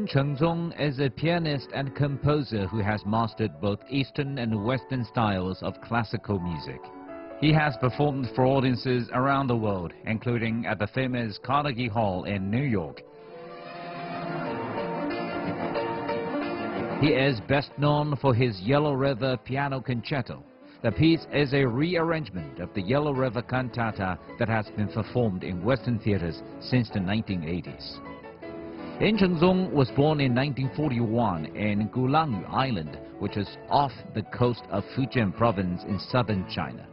Yin Chengzong is a pianist and composer who has mastered both Eastern and Western styles of classical music. He has performed for audiences around the world, including at the famous Carnegie Hall in New York. He is best known for his Yellow River Piano Concerto. The piece is a rearrangement of the Yellow River Cantata that has been performed in Western theaters since the 1980s. Yin Chengzong was born in 1941 in Gulangyu Island, which is off the coast of Fujian province in southern China.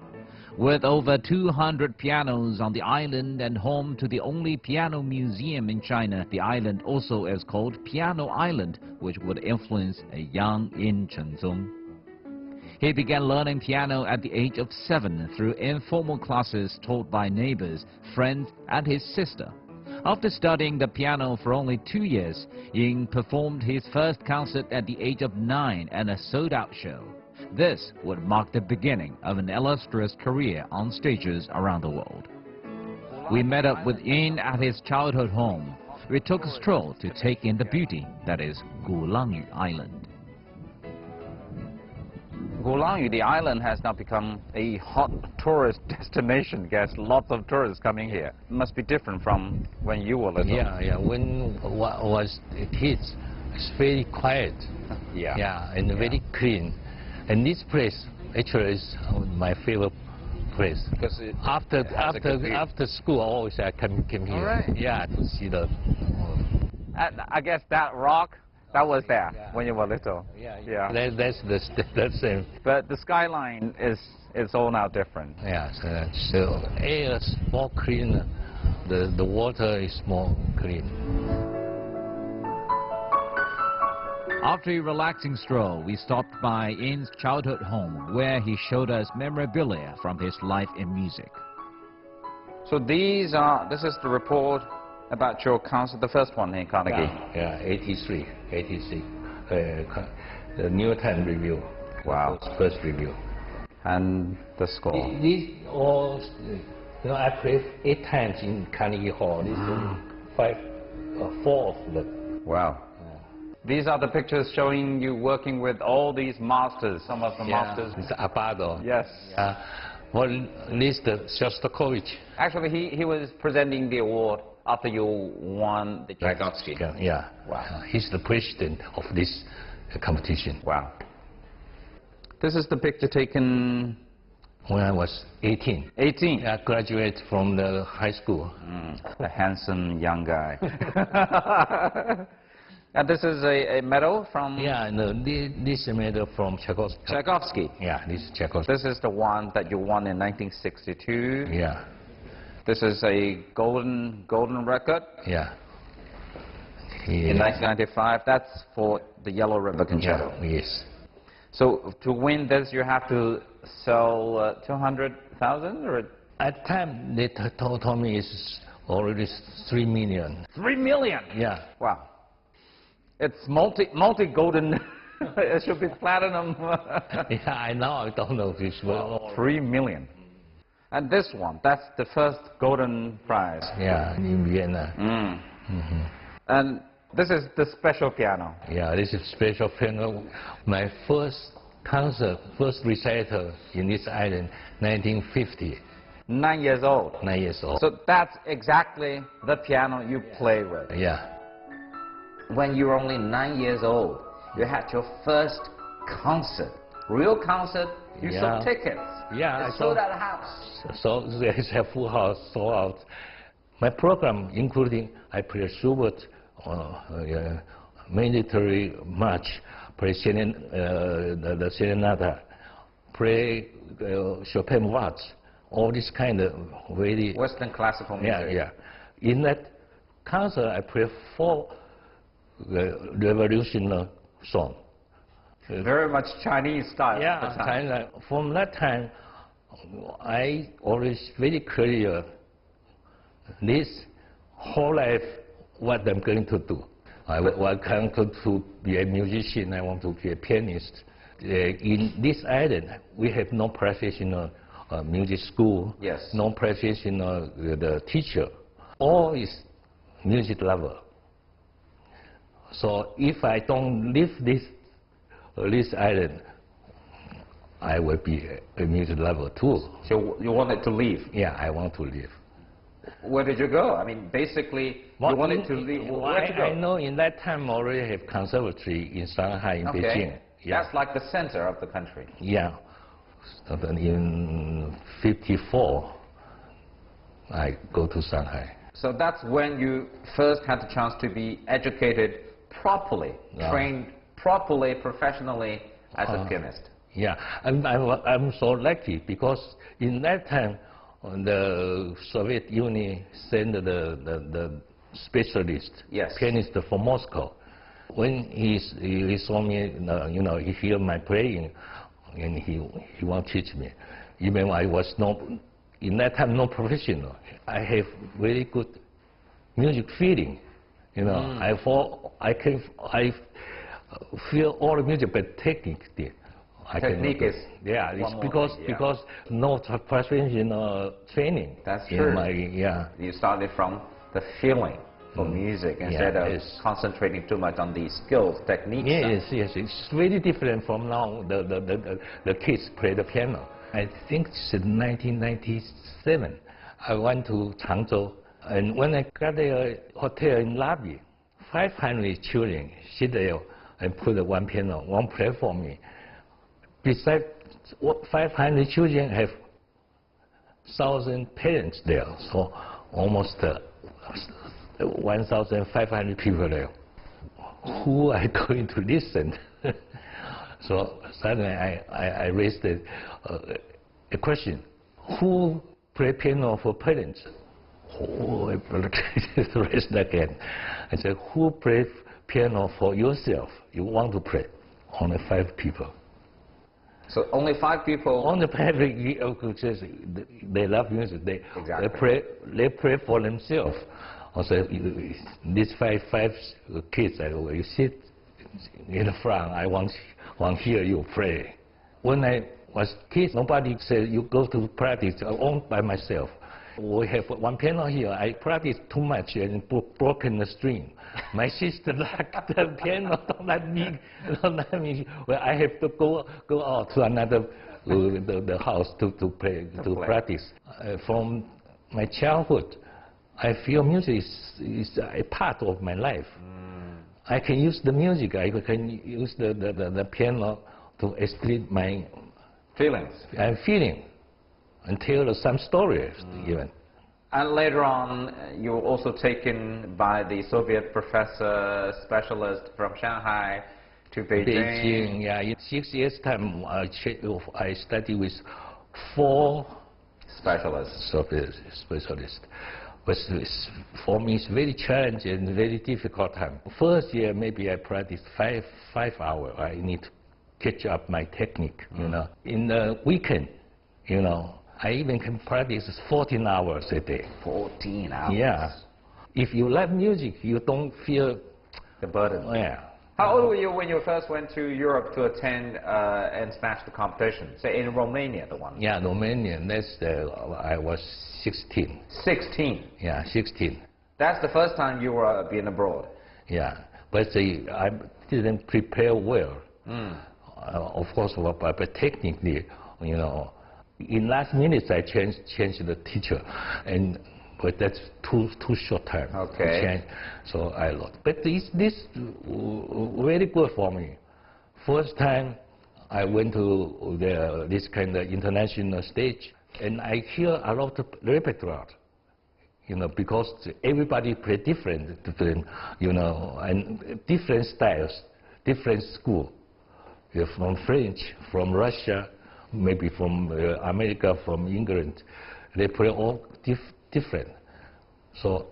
With over 200 pianos on the island and home to the only piano museum in China, the island also is called Piano Island, which would influence a young Yin Chengzong. He began learning piano at the age of 7 through informal classes taught by neighbors, friends, and his sister. After studying the piano for only 2 years, Yin performed his first concert at the age of 9 at a sold-out show. This would mark the beginning of an illustrious career on stages around the world. We met up with Yin at his childhood home. We took a stroll to take in the beauty that is Gulangyu Island. Gulangyu, the island, has now become a hot tourist destination. I guess lots of tourists coming here. It must be different from when you were little. Yeah. When I was a kid, it's very quiet. And very clean. And this place actually is my favorite place. Because after school, always I came here. Right. Yeah, to see the. I guess that rock. That was there when you were little. That's the same. But the skyline is all now different. Yeah, so air is more clean. The water is more clean. After a relaxing stroll, we stopped by Yin's childhood home, where he showed us memorabilia from his life in music. So this is the report about your concert, the first one in Carnegie. Yeah, 86. The New Time review. Wow. First review. And the score. These all, I played 8 times in Carnegie Hall. These 4 of them. Wow. These are the pictures showing you working with all these masters, some of the masters. It's Abado. Yes. Well, this the Shostakovich. Actually, he was presenting the award after you won the Tchaikovsky. Yeah. Wow. He's the president of this competition. Wow. This is the picture taken when I was 18. 18? I graduated from the high school. A handsome young guy. And this is a medal from... Yeah, no, this is a medal from Tchaikovsky. Tchaikovsky? Yeah, this is Tchaikovsky. This is the one that you won in 1962. Yeah. This is a golden record. Yeah. In 1995, that's for the Yellow River Concerto. Yes. So to win this, you have to sell 200,000, or at the time they told me it's already 3 million. 3 million? Yeah. Wow. It's multi golden. It should be platinum. Yeah, I know. I don't know if it's well. 3 million. And this one, that's the first golden prize. Yeah, in Vienna. And this is the special piano. Yeah, this is special piano. My first concert, first recital in this island, 1950. 9 years old. 9 years old. So that's exactly the piano you play with. Yeah. When you were only 9 years old, you had your first concert, real concert. You sold tickets. Yeah, I sold out a house. So there's a full house, sold out. My program, including I play Schubert, military march, play the serenata, play Chopin waltz, all this kind of very Western classical music. Yeah. In that concert, I play 4 revolutionary songs. Very much Chinese style. Yeah, China. From that time, I always very clear this whole life what I'm going to do. I want to be a musician. I want to be a pianist. In this island, we have no professional music school. Yes. No professional the teacher. All is music lover. So if I don't leave this island, I will be a music lover too. So you wanted to leave? Yeah, I want to leave. Where did you go? I mean, basically, you wanted to leave. Where to go? I know in that time already have conservatory in Shanghai, in Beijing. Yeah. That's like the center of the country. Yeah. So then in '54, I go to Shanghai. So that's when you first had the chance to be educated properly, trained properly, professionally as a pianist. Yeah, I'm so lucky because in that time, the Soviet Union sent the specialist, pianist from Moscow. When he saw me, he heard my playing, and he want to teach me. Even I was in that time no professional. I have very good music feeling. I feel all the music, but technique. Technique is it's because no professional training. That's true. You started from the feeling for music instead of concentrating too much on the skills, techniques. Yes. It's really different from now. The kids play the piano. I think it's 1997. I went to Chengzong, and when I got a hotel in lobby, 500 children sit there and put one piano, one play for me. Besides 500 children, have 1,000 parents there, so almost 1,500 people there. Who are going to listen? So suddenly I raised a question: who play piano for parents? Oh, I raised again. I said, who play piano for yourself? You want to play? Only 5 people. So only 5 people? Only 5 people. They love music. They play for themselves. Also, these five kids, you sit in the front. I want to hear you play. When I was kid, nobody said you go to practice. I own by myself. We have one piano here. I practiced too much and broken the string. My sister liked the piano. Don't let me. Well, I have to go out to another the house to practice. From my childhood, I feel music is a part of my life. I can use the music. I can use the piano to express my feelings. Feeling. And tell some stories even. And later on, you were also taken by the Soviet professor specialist from Shanghai to Beijing. Yeah. In 6 years' time, I studied with 4 specialists. Soviet specialists. But for me, it's very challenging and very difficult time. First year, maybe I practiced 5 hours. I need to catch up my technique, In the weekend, I even can practice 14 hours a day. 14 hours? Yeah. If you love music, you don't feel the burden. Yeah. How old were you when you first went to Europe to attend international competition? Say in Romania, the one. Yeah, Romania. I was 16. 16? Yeah, 16. That's the first time you were being abroad? Yeah, but I didn't prepare well. Of course, but technically, in last minute I changed the teacher, but that's too short time. Okay. So I lost. But this very good for me. First time I went to this kind of international stage, and I hear a lot of repertoire. Because everybody play different, and different styles, different school. From French, from Russia, maybe from America, from England. They play all different. So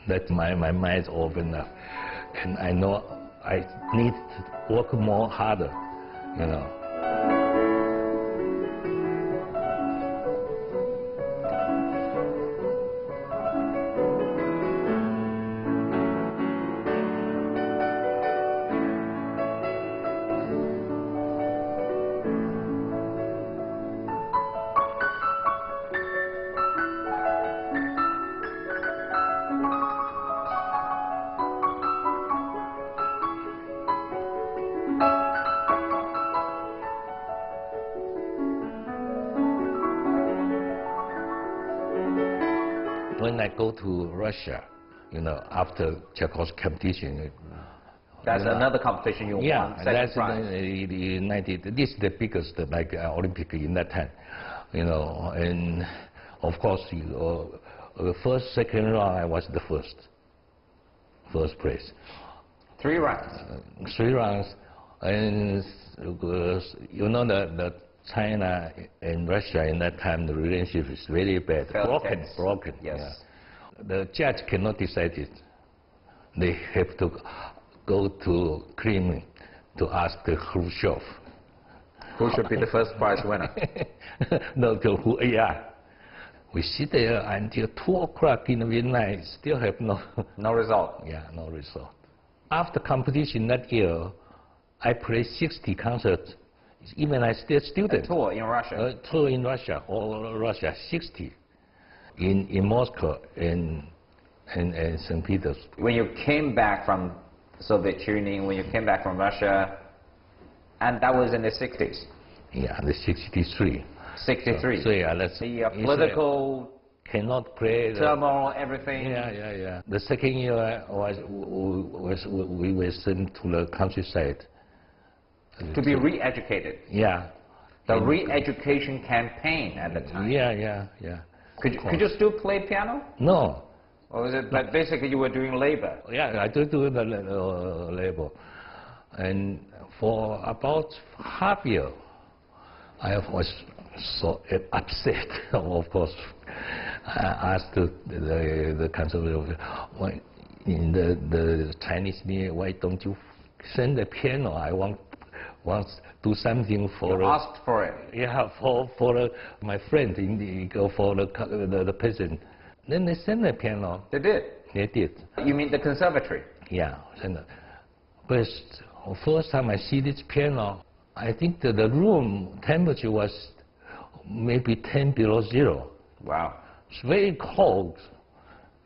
that my mind opened up. And I know I need to work more harder, when I go to Russia, after Tchaikovsky's competition. That's another competition you won, second that's prize. This is the biggest Olympic in that time, and of course, the first, second round, I was the first place. 3 rounds. 3 rounds, and the China and Russia in that time, the relationship is very bad, broken. Yes. Yeah. The judge cannot decide it. They have to go to Kremlin to ask Khrushchev. Who should be the first prize winner? We sit there until 2 o'clock in the midnight, still have no result. Yeah, no result. After competition that year, I played 60 concerts. Even I still student. A tour in Russia. Tour in Russia, all Russia, 60. In Moscow and St. Petersburg. When you came back from the Soviet Union, when you came back from Russia, and that was in the 60s? Yeah, the 63. 63. So yeah, that's the political cannot play turmoil, everything. Yeah. The second year we were sent to the countryside to be re-educated. Yeah. The re-education campaign at the time. Yeah. Could you still play piano? No. Or was it? But basically, you were doing labor. Yeah, I do the labor, and for about half year, I was so upset. Of course, I asked the conservative, in the Chinese New Year, why don't you send a piano? I want to do something for. You asked for it. Yeah, for my friend for the peasant. Then they sent a piano. They did? They did. You mean the conservatory? Yeah. But first time I see this piano, I think that the room temperature was maybe 10 below zero. Wow. It's very cold.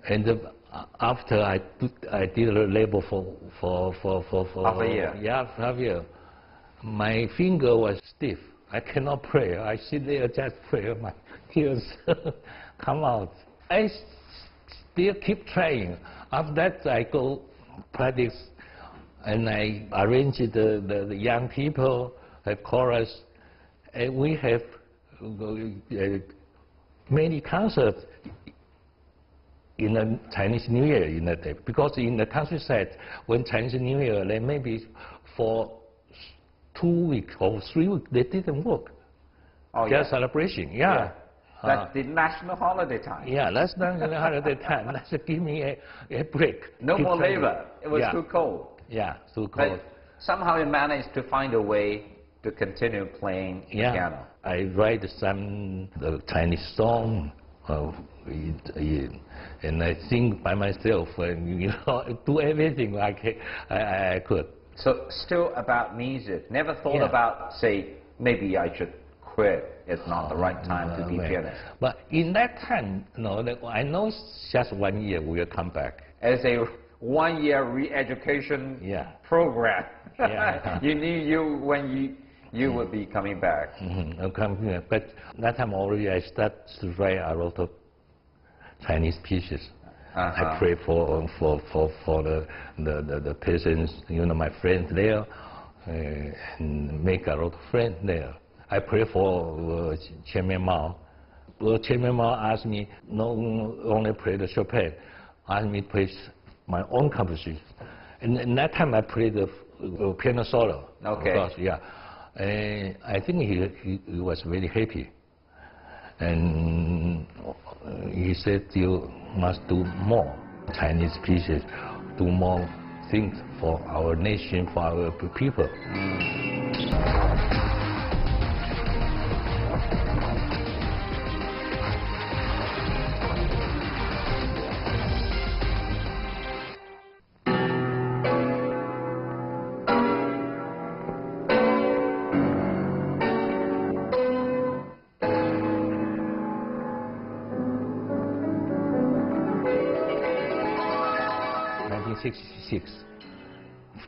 And after I did a labor for half a year. Yeah, half a year. My finger was stiff. I cannot play. I sit there just pray. My tears come out. I still keep trying. After that, I go practice, and I arrange the young people, have chorus, and we have many concerts in the Chinese New Year in that day. Because in the countryside, when Chinese New Year, they maybe for 2 weeks or 3 weeks, they didn't work. Oh, Just celebration, yeah. That's the national holiday time. Yeah, that's national holiday time. That's give me a break. No more labor. It was too cold. Yeah, too cold. But somehow you managed to find a way to continue playing piano. I write the Chinese song, and I sing by myself, and do everything I could. So still about music. Never thought about, say, maybe I should quit. It's not the right time to be pianist. But in that time, I know just 1 year we'll come back. As a 1 year re-education program. Yeah. You knew when you would be coming back. Mm-hmm. I'm coming back. But that time already I started to write a lot of Chinese pieces. I pray for the peasants, my friends there, and make a lot of friends there. I pray for Chairman Mao. Chairman Mao asked me not only play the Chopin, asked me to play my own compositions. And that time I played the piano solo. Okay. Of course, yeah. And I think he was very happy. And he said, you must do more Chinese pieces, do more things for our nation, for our people.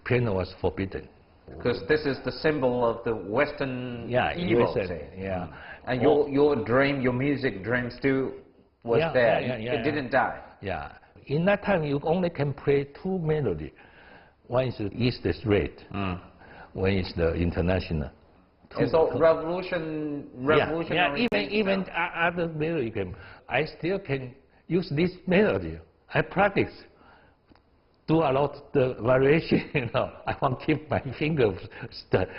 Piano was forbidden. Because this is the symbol of the Western evil. USA, yeah. And your dream, your music dream still was there. It didn't die. Yeah. In that time, you only can play two melodies. One is the East is Red. One is the international. And so revolutionary. Even other melody, I still can use this melody. I practice. Do a lot of the variation, you know. I want to keep my fingers stuck.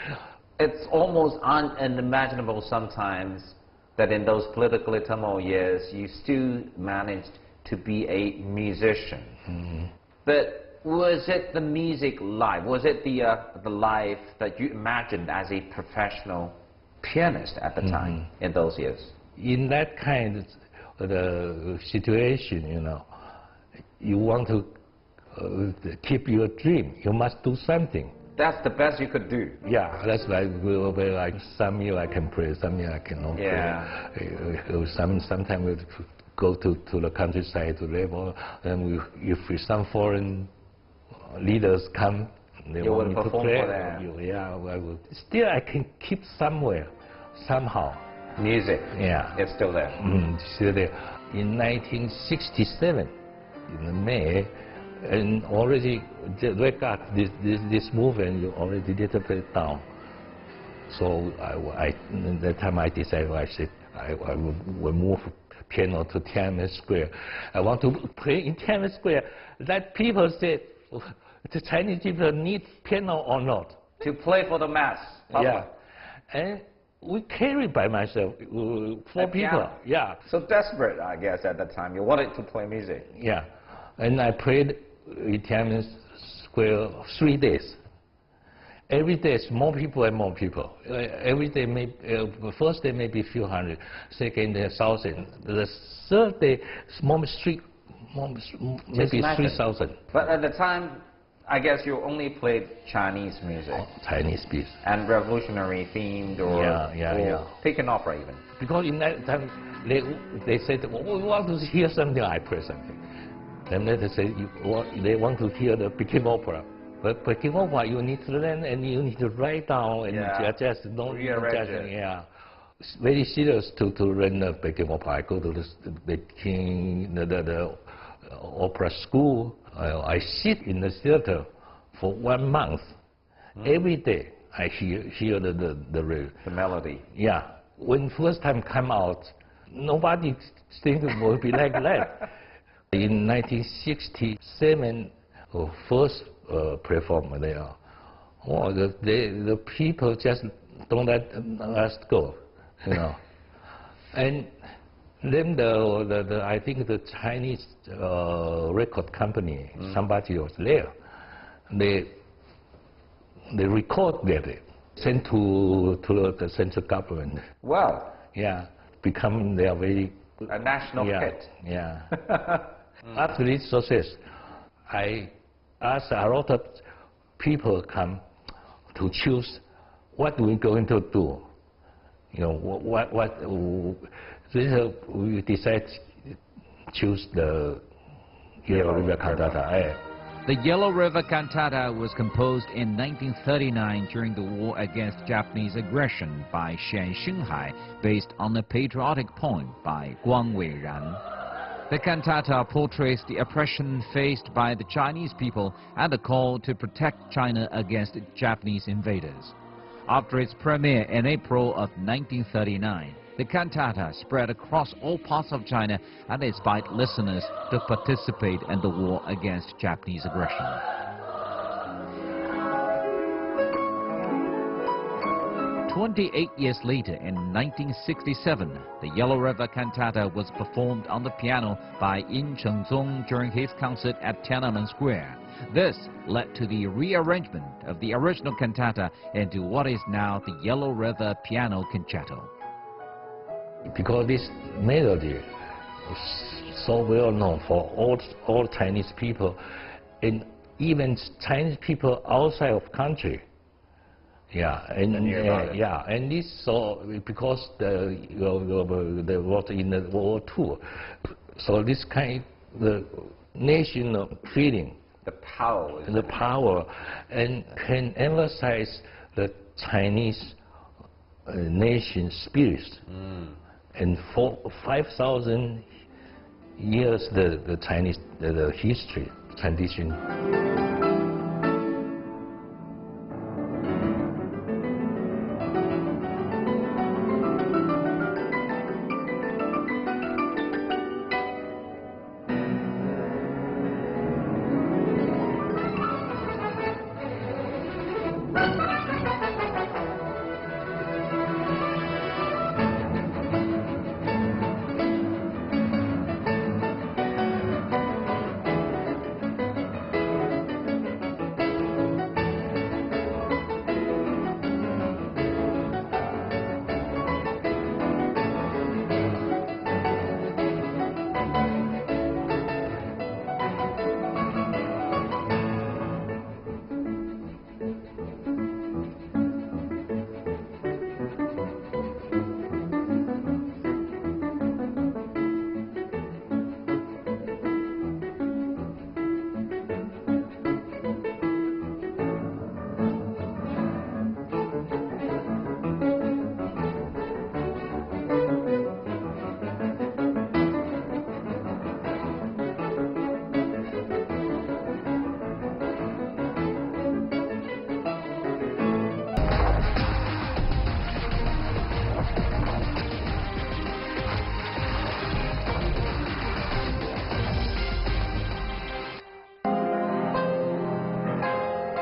It's almost unimaginable sometimes that in those politically turmoil years, you still managed to be a musician. But was it the music life? Was it the life that you imagined as a professional pianist at the time in those years? In that kind of the situation, you know, you want to keep your dream. You must do something. That's the best you could do. Yeah, that's why we will be like some year I can play, some year I cannot play. Sometimes we go to the countryside to live, and if some foreign leaders come, they want me to play. Yeah, I will. Still, I can keep somewhere, somehow. Music. Yeah, it's still there. Still there. In 1967, in May, and already wake up this movement, you already little bit down. So at that time I decided, I said I will move piano to Tiananmen Square. I want to play in Tiananmen Square. That people said, the Chinese people need piano or not? To play for the mass. Yeah. And we carried by myself, 4 people. Piano. Yeah. So desperate, I guess, at that time. You wanted to play music. Yeah. And I played in Tiananmen Square 3 days. Every day is more people and more people. Every day, first day maybe a few hundred, second day 1,000. The third day, maybe 3,000. But at the time, I guess you only played Chinese music. Chinese piece. And revolutionary themed or pick an opera even. Because in that time, they said, oh, we want to hear something, I play something. And then they say, they want to hear the Peking opera. But Peking opera, you need to learn and you need to write down and just don't rearrange it. Yeah. It's very serious to learn the Peking opera. I go to the Peking, the opera school. I sit in the theater for 1 month. Every day I hear the melody. Yeah. When first time come out, nobody think it will be like that. In 1967, first perform there. Oh, the people just don't let us go, you know. And then I think the Chinese record company, somebody was there. They recorded it, sent to the central government. Wow. Yeah, become their very a national hit. Yeah. After this success, I asked a lot of people come to choose what we're going to do. You know, we decided to choose the Yellow River Cantata. The Yellow River Cantata was composed in 1939 during the war against Japanese aggression by Xian Xinghai, based on a patriotic poem by Guang Weiran. The cantata portrays the oppression faced by the Chinese people and the call to protect China against Japanese invaders. After its premiere in April of 1939, the cantata spread across all parts of China and inspired listeners to participate in the war against Japanese aggression. "28 years later, in 1967, the Yellow River Cantata was performed on the piano by Yin Chengzong during his concert at Tiananmen Square. This led to the rearrangement of the original cantata into what is now the Yellow River Piano Concerto. Because this melody is so well known for all Chinese people, and even Chinese people outside of country. Yeah, and this so because the was in the World War, so this kind the national feeling, the power, and can emphasize the Chinese nation spirit. And for 5,000 Here's the Chinese the history, tradition.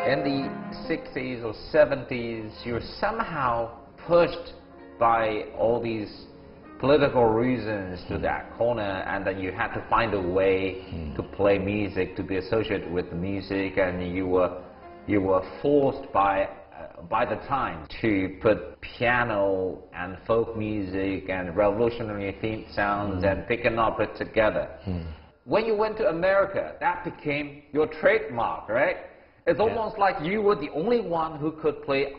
In the 60s or 70s, you're somehow pushed by all these political reasons to that corner, and then you had to find a way to play music, to be associated with music, and you were forced by the time to put piano and folk music and revolutionary theme sounds and picking up it together. When you went to America, that became your trademark, right? It's almost like you were the only one who could play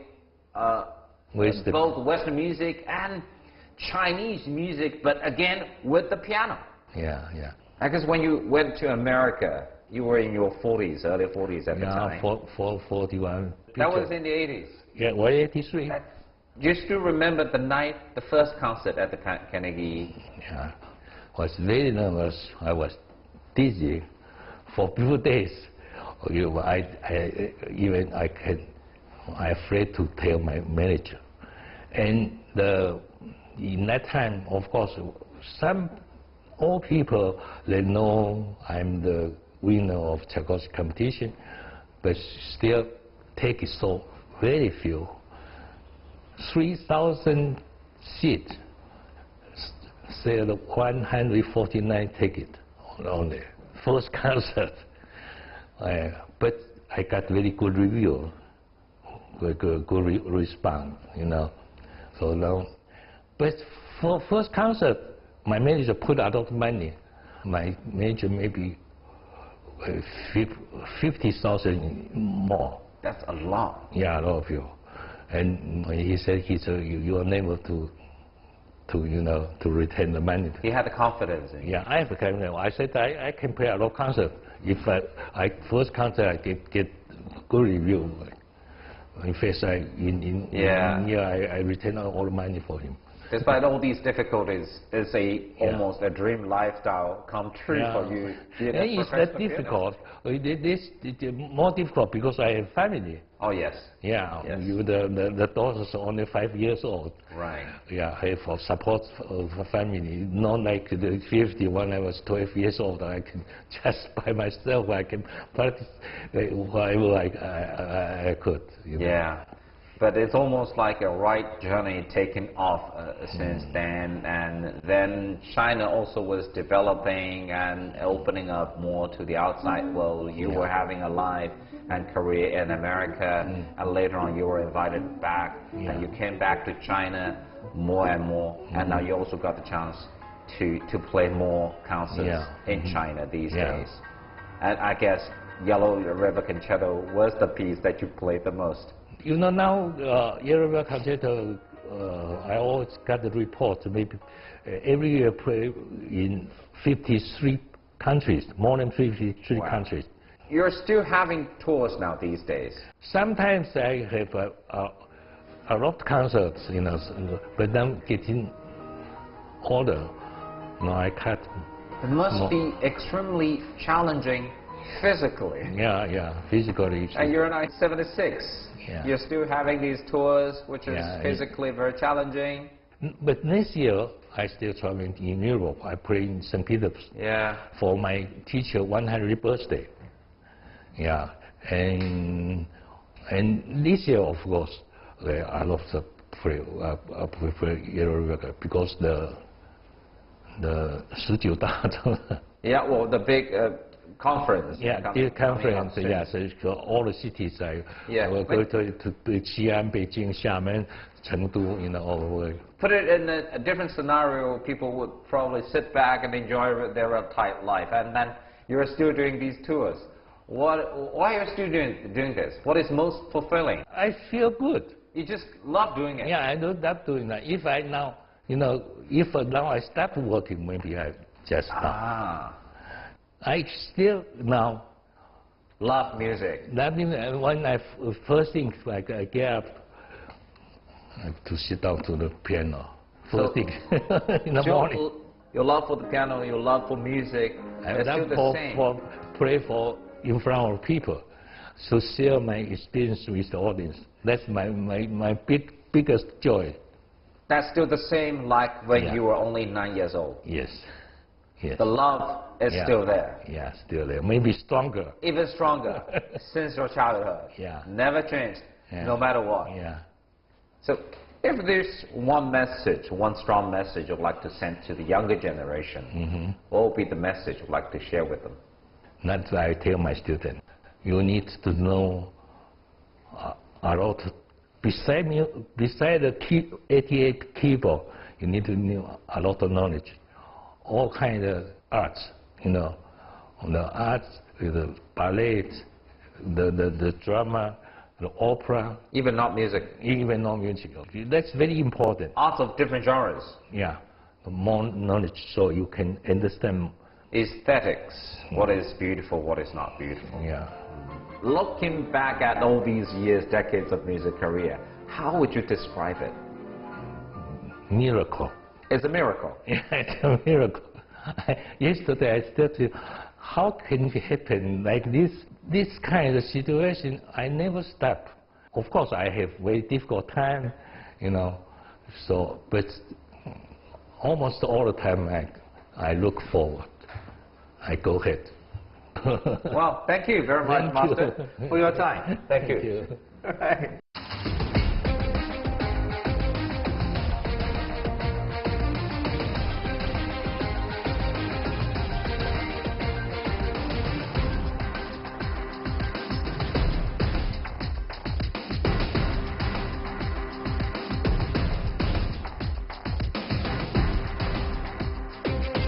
both Western music and Chinese music, but again with the piano. Yeah, yeah. I guess when you went to America, you were in your 40s, early 40s at the time. 41. That was in the 80s. Yeah, 83. You still remember the night, the first concert at the Carnegie? Yeah, I was very nervous. I was dizzy for a few days. I afraid to tell my manager. And in that time, of course, some old people, they know I'm the winner of Tchaikovsky competition, but still take it so very few. 3,000 seats, sold 149 tickets on the first concert. But I got very good review, good response, you know. So now, but for first concert, my manager put a lot of money. My manager maybe 50,000 more. That's a lot. Yeah, a lot of you. And he said you are unable to retain the money. He had the confidence in you. Yeah, I have the confidence. I said I can play a lot of concert. If I first concert I get good review. In fact, I retain all the money for him. Despite all these difficulties, it's almost a dream lifestyle come true for you. It's not difficult. It's more difficult because I have family. Oh yes. Yeah. Yes. The daughters are only 5 years old. Right. Yeah, I have support of a family. Not like the 50 when I was 12 years old. I can just by myself. I can practice whatever I could. You know? Yeah. But it's almost like a right journey taken off since then, and then China also was developing and opening up more to the outside world. You were having a life and career in America, and later on you were invited back, and you came back to China more and more, and now you also got the chance to play more concerts in China these days. And I guess Yellow River Concerto was the piece that you played the most. You know, now Yellow River Cantata, I always got the report, maybe every year play in 53 countries, more than 53 countries. You're still having tours now these days? Sometimes I have a lot of concerts, you know, but I'm getting older. You know, I cut It must be extremely challenging physically. Yeah, physically. And you're now 76. Yeah. You're still having these tours, which is Yeah, physically very challenging. But next year, I still traveling in Europe. I play in St. Petersburg for my teacher 100th birthday. Yeah, and this year, of course, I love to play. I prefer Yellow River because the 19大 Yeah, well, the big conference. Yeah, big conference. Yes, so all the cities. I will go to Xi'an, Beijing, Xiamen, Chengdu, all the way. Put it in a different scenario, people would probably sit back and enjoy their uptight life, and then you're still doing these tours. Why are you still doing this? What is most fulfilling? I feel good. You just love doing it. Yeah, I love doing that. If I now, if now I start working, maybe I just stop. I still now love music. That means when first thing I get up, I have to sit down to the piano. First thing in the morning. Your love for the piano, your love for music, I love for play in front of people, to share my experience with the audience. That's my biggest joy. That's still the same like when you were only 9 years old? Yes. Yes. The love is still there? Yeah, still there. Maybe stronger. Even stronger since your childhood? Yeah. Never changed, no matter what? Yeah. So if there's one message, one strong message you'd like to send to the younger generation, what would be the message you'd like to share with them? That's why I tell my students, you need to know a lot. Beside the 88 keyboard, you need to know a lot of knowledge. All kinds of arts, the arts, the ballet, the drama, the opera. Even not music? Even not music. That's very important. Arts of different genres? Yeah, more knowledge so you can understand. Aesthetics, what is beautiful, what is not beautiful. Yeah. Looking back at all these years, decades of music career, how would you describe it? Miracle. It's a miracle. Yeah, it's a miracle. Yesterday I said, how can it happen like this? This kind of situation, I never stop. Of course, I have very difficult time, so, but almost all the time I look forward. I go ahead. Well, thank you very much, Master, for your time. Thank you. Thank you.